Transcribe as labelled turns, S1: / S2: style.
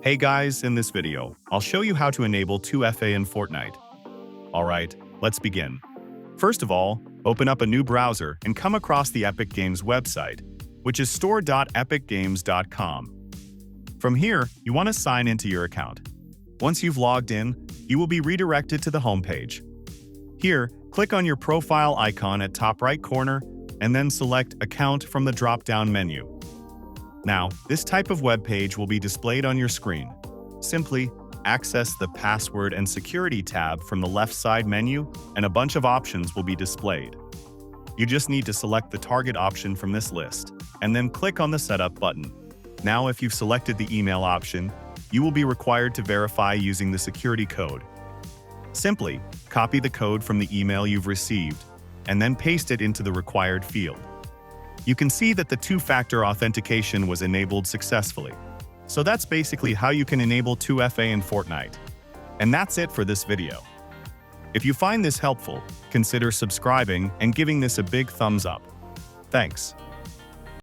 S1: Hey guys, in this video, I'll show you how to enable 2FA in Fortnite. Alright, let's begin. First of all, open up a new browser and come across the Epic Games website, which is store.epicgames.com. From here, you want to sign into your account. Once you've logged in, you will be redirected to the homepage. Here, click on your profile icon at top right corner and then select Account from the drop-down menu. Now, this type of web page will be displayed on your screen. Simply access the Password and Security tab from the left side menu, and a bunch of options will be displayed. You just need to select the target option from this list, and then click on the Setup button. Now, if you've selected the email option, you will be required to verify using the security code. Simply copy the code from the email you've received, and then paste it into the required field. You can see that the two-factor authentication was enabled successfully. So that's basically how you can enable 2FA in Fortnite. And that's it for this video. If you find this helpful, consider subscribing and giving this a big thumbs up. Thanks.